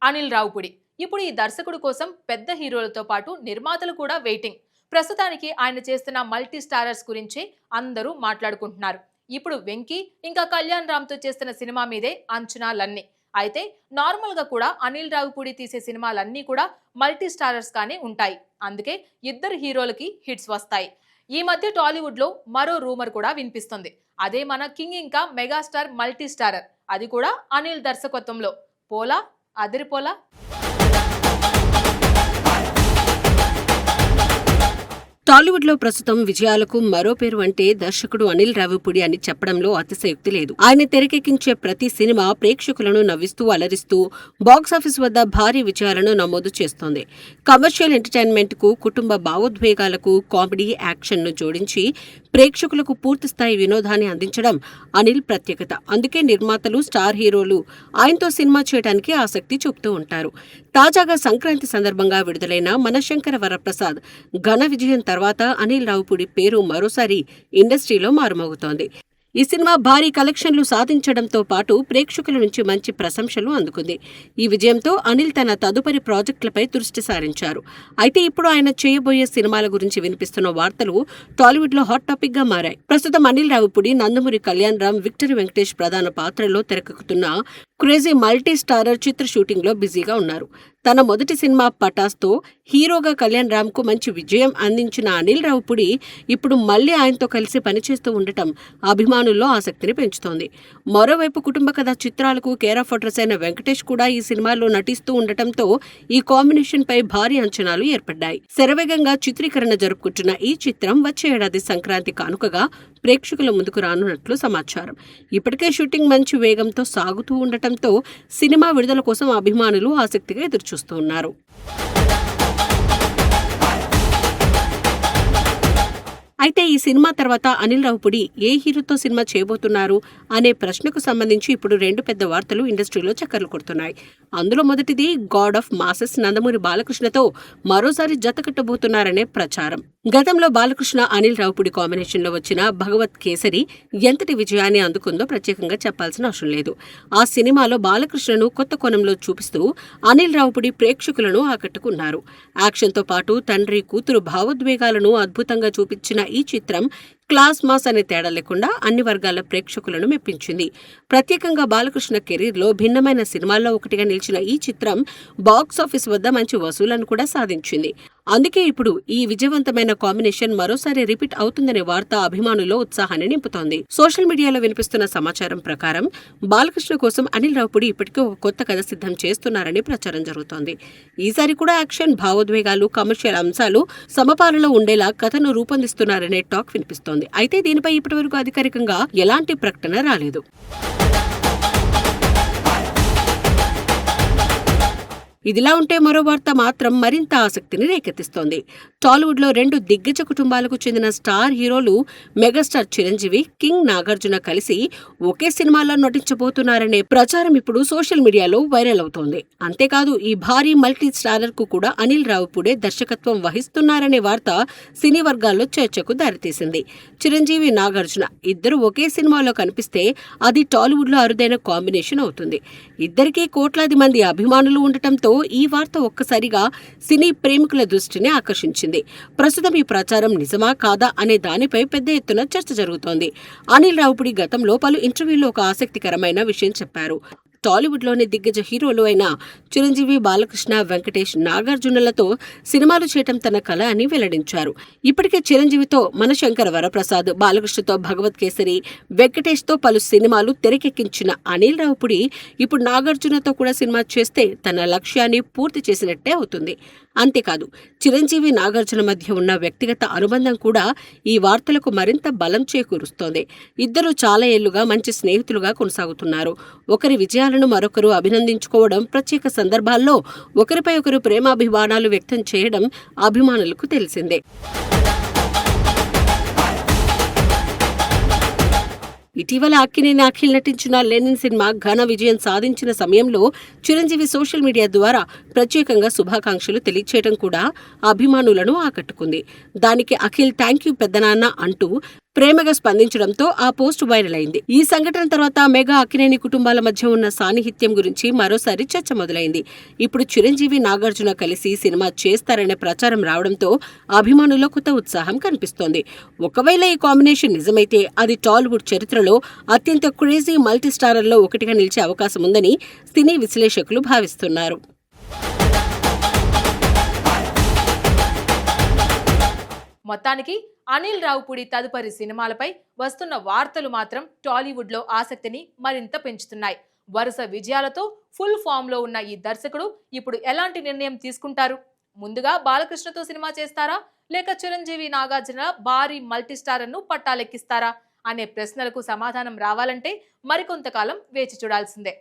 అనిల్ రావుపుడి. ఇప్పుడు ఈ దర్శకుడు కోసం పెద్ద హీరోలతో పాటు నిర్మాతలు కూడా వెయిటింగ్. ప్రస్తుతానికి ఆయన చేస్తున్న మల్టీ స్టారర్స్ గురించి అందరూ మాట్లాడుకుంటున్నారు. ఇప్పుడు వెంకీ ఇంకా కళ్యాణ్ రామ్ తో చేస్తున్న సినిమా మీదే అంచనాలన్నీ. అయితే నార్మల్ గా కూడా అనిల్ రావుపుడి తీసే సినిమాలన్నీ కూడా మల్టీ స్టారర్స్ గానే ఉంటాయి. అందుకే ఇద్దరు హీరోలకి హిట్స్ వస్తాయి. ఈ మధ్య టాలీవుడ్ లో మరో రూమర్ కూడా వినిపిస్తుంది. అదే మన కింగ్ ఇంకా మెగాస్టార్ మల్టీ స్టారర్, అది కూడా అనిల్ దర్శకత్వంలో. పోలా అదిరిపోలా. టాలీవుడ్ లో ప్రస్తుతం విజయాలకు మరో పేరు అంటే దర్శకుడు అనిల్ రావిపూడి అని చెప్పడంలో అతిశయోక్తి లేదు. ఆయన తెరకెక్కించే ప్రతి సినిమా ప్రేక్షకులను నవ్విస్తూ అలరిస్తూ బాక్సాఫీస్ వద్ద భారీ విజయాలను నమోదు చేస్తోంది. కమర్షియల్ ఎంటర్టైన్మెంట్ కు, కుటుంబ భావోద్వేగాలకు కామెడీ, యాక్షన్ ను జోడించి ప్రేక్షకులకు పూర్తిస్థాయి వినోదాన్ని అందించడం అనిల్ ప్రత్యేకత. అందుకే నిర్మాతలు, స్టార్ హీరోలు ఆయనతో సినిమా చేయడానికి ఆసక్తి చూపుతూ ఉంటారు. తాజాగా సంక్రాంతి సందర్భంగా విడుదలైన మనశంకర వరప్రసాద్ ఘన విజయం తర్వాత అనిల్ రావుపూడి పేరు మరోసారి ఇండస్ట్రీలో మారుమోగుతోంది. ఈ సినిమా భారీ కలెక్షన్లు సాధించడంతో పాటు ప్రేక్షకుల నుంచి మంచి ప్రశంసలు అందుకుంది. ఈ విజయంతో అనిల్ తన తదుపరి ప్రాజెక్టులపై దృష్టి సారించారు. అయితే ఇప్పుడు ఆయన చేయబోయే సినిమాల గురించి వినిపిస్తున్న వార్తలు టాలీవుడ్ లో హాట్ టాపిక్ గా మారాయి. ప్రస్తుతం అనిల్ రావుపూడి నందమూరి కళ్యాణ్ రామ్, విక్టరీ వెంకటేష్ ప్రధాన పాత్రల్లో తెరకెక్కుతున్న క్రేజీ మల్టీ స్టారర్ చిత్ర షూటింగ్ లో బిజీగా ఉన్నారు. తన మొదటి సినిమా పటాస్తో హీరోగా కళ్యాణ్ రామ్ కు మంచి విజయం అందించిన అనిల్ రావుపూడి ఇప్పుడు మళ్లీ ఆయనతో కలిసి పనిచేస్తూ ఉండటం అభిమానుల్లో ఆసక్తిని పెంచుతోంది. మరోవైపు కుటుంబ కథ చిత్రాలకు కేర్ ఆఫ్ అడ్రస్ అయిన వెంకటేష్ కూడా ఈ సినిమాలో నటిస్తూ ఉండటంతో ఈ కాంబినేషన్ పై భారీ అంచనాలు ఏర్పడ్డాయి. శరవేగంగా చిత్రీకరణ జరుపుకుంటున్న ఈ చిత్రం వచ్చే ఏడాది సంక్రాంతి కానుకగా ప్రేక్షకుల ముందుకు రానున్నట్లు సమాచారం. ఇప్పటికే షూటింగ్ మంచి వేగంతో సాగుతూ ఉండటంతో సినిమా విడుదల కోసం అభిమానులు ఆసక్తిగా ఎదురుచూస్తూ ఉన్నారు. అయితే ఈ సినిమా తర్వాత అనిల్ రావుపూడి ఏ హీరోతో సినిమా చేయబోతున్నారు అనే ప్రశ్నకు సంబంధించి ఇప్పుడు రెండు పెద్ద వార్తలు ఇండస్ట్రీలో చక్కర్లు కొడుతున్నాయి. అందులో మొదటిది గాడ్ ఆఫ్ మాసెస్ నందమూరి బాలకృష్ణతో మరోసారి జత కట్టబోతున్నారనే ప్రచారం. గతంలో బాలకృష్ణ అనిల్ రావుపూడి కాంబినేషన్ లో వచ్చిన భగవత్ కేసరి ఎంతటి విజయాన్ని అందుకుందో ప్రత్యేకంగా చెప్పాల్సిన అవసరం లేదు. ఆ సినిమాలో బాలకృష్ణను కొత్త కోణంలో చూపిస్తూ అనిల్ రావుపూడి ప్రేక్షకులను ఆకట్టుకున్నారు. యాక్షన్ తో పాటు తండ్రి కూతురు భావోద్వేగాలను అద్భుతంగా చూపించిన ఈ చిత్రం క్లాస్ మాస్ అనే తేడా లేకుండా అన్ని వర్గాల ప్రేక్షకులను మెప్పించింది. ప్రత్యేకంగా బాలకృష్ణ కెరీర్లో భిన్నమైన సినిమాల్లో ఒకటిగా నిలిచిన ఈ చిత్రం బాక్సాఫీస్ వద్ద మంచి వసూలను కూడా సాధించింది. అందుకే ఇప్పుడు ఈ విజయవంతమైన కాంబినేషన్ మరోసారి రిపీట్ అవుతుందనే వార్త అభిమానుల్లో ఉత్సాహాన్ని నింపుతోంది. సోషల్ మీడియాలో వినిపిస్తున్న సమాచారం ప్రకారం బాలకృష్ణ కోసం అనిల్ రావుపూడి ఇప్పటికే ఒక కొత్త కథ సిద్ధం చేస్తున్నారని ప్రచారం జరుగుతోంది. ఈసారి కూడా యాక్షన్, భావోద్వేగాలు, కమర్షియల్ అంశాలు సమపాలలో ఉండేలా కథను రూపొందిస్తున్నారనే టాక్ వినిపిస్తోంది. అయితే దీనిపై ఇప్పటివరకు అధికారికంగా ఎలాంటి ప్రకటన రాలేదు. ఇదిలా ఉంటే మరో వార్త మాత్రం మరింత ఆసక్తిని రేకెత్తిస్తోంది. టాలీవుడ్ లో రెండు దిగ్గజ కుటుంబాలకు చెందిన స్టార్ హీరోలు మెగాస్టార్ చిరంజీవి, కింగ్ నాగార్జున కలిసి ఒకే సినిమాలో నటించబోతున్నారనే ప్రచారం ఇప్పుడు సోషల్ మీడియాలో వైరల్ అవుతోంది. అంతేకాదు ఈ భారీ మల్టీ స్టారర్ కు కూడా అనిల్ రావుపూడే దర్శకత్వం వహిస్తున్నారనే వార్త సినీ వర్గాల్లో చర్చకు దారితీసింది. చిరంజీవి, నాగార్జున ఇద్దరు ఒకే సినిమాలో కనిపిస్తే అది టాలీవుడ్ లో అరుదైన కాంబినేషన్ అవుతుంది. ఇద్దరికీ కోట్లాది మంది అభిమానులు ఉండటంతో ఈ వార్త ఒక్కసారిగా సినీ ప్రేమికుల దృష్టిని ఆకర్షించింది. ప్రస్తుతం ఈ ప్రచారం నిజమా కాదా అనే దానిపై పెద్ద ఎత్తున చర్చ జరుగుతోంది. అనిల్ రావుపూడి గతంలో పలు ఇంటర్వ్యూల్లో ఒక ఆసక్తికరమైన విషయం చెప్పారు. టాలీవుడ్లోని దిగ్గజ హీరోలు అయిన చిరంజీవి, బాలకృష్ణ, వెంకటేష్, నాగార్జునలతో సినిమాలు చేయటం తన కల అని వెల్లడించారు. ఇప్పటికే చిరంజీవితో మనశంకర వరప్రసాద్, బాలకృష్ణతో భగవత్ కేసరి, వెంకటేష్తో పలు సినిమాలు తెరకెక్కించిన అనిల్ రావుపూడి ఇప్పుడు నాగార్జునతో కూడా సినిమా చేస్తే తన లక్ష్యాన్ని పూర్తి చేసినట్టే అవుతుంది. అంతేకాదు చిరంజీవి, నాగార్జున మధ్య ఉన్న వ్యక్తిగత అనుబంధం కూడా ఈ వార్తలకు మరింత బలం చేకూరుస్తోంది. ఇద్దరు చాలా ఏళ్లుగా మంచి స్నేహితులుగా కొనసాగుతున్నారు. ఒకరి విజయాలను మరొకరు అభినందించుకోవడం, ప్రత్యేక సందర్భాల్లో ఒకరిపై ఒకరు ప్రేమాభిమానాలు వ్యక్తం చేయడం అభిమానులకు తెలిసిందే. ఇటీవల అక్కినేని అఖిల్ నటించిన లెనిన్ సినిమా ఘన విజయం సాధించిన సమయంలో చిరంజీవి సోషల్ మీడియా ద్వారా ప్రత్యేకంగా శుభాకాంక్షలు తెలియచేయడం కూడా అభిమానులను ఆకట్టుకుంది. దానికి అఖిల్ థ్యాంక్ యూ పెద్దనాన్న అంటూ ప్రేమగా స్పందించడంతో ఆ పోస్ట్ వైరల్ అయింది. ఈ సంఘటన తర్వాత మెగా అక్కినేని కుటుంబాల మధ్య ఉన్న సాన్నిహిత్యం గురించి మరోసారి చర్చ మొదలైంది. ఇప్పుడు చిరంజీవి, నాగార్జున కలిసి సినిమా చేస్తారనే ప్రచారం రావడంతో అభిమానుల్లో కొత్త ఉత్సాహం కనిపిస్తోంది. ఒకవేళ ఈ కాంబినేషన్ నిజమైతే అది టాలీవుడ్ చరిత్రలో అత్యంత క్రేజీ మల్టీ స్టారర్లో ఒకటిగా నిలిచే అవకాశం ఉందని సినీ విశ్లేషకులు భావిస్తున్నారు. మొత్తానికి అనిల్ రావిపూడి తదుపరి సినిమాలపై వస్తున్న వార్తలు మాత్రం టాలీవుడ్లో ఆసక్తిని మరింత పెంచుతున్నాయి. వరుస విజయాలతో ఫుల్ ఫామ్ లో ఉన్న ఈ దర్శకుడు ఇప్పుడు ఎలాంటి నిర్ణయం తీసుకుంటారు? ముందుగా బాలకృష్ణతో సినిమా చేస్తారా, లేక చిరంజీవి, నాగార్జున భారీ మల్టీస్టారర్ను పట్టాలెక్కిస్తారా అనే ప్రశ్నలకు సమాధానం రావాలంటే మరికొంతకాలం వేచి చూడాల్సిందే.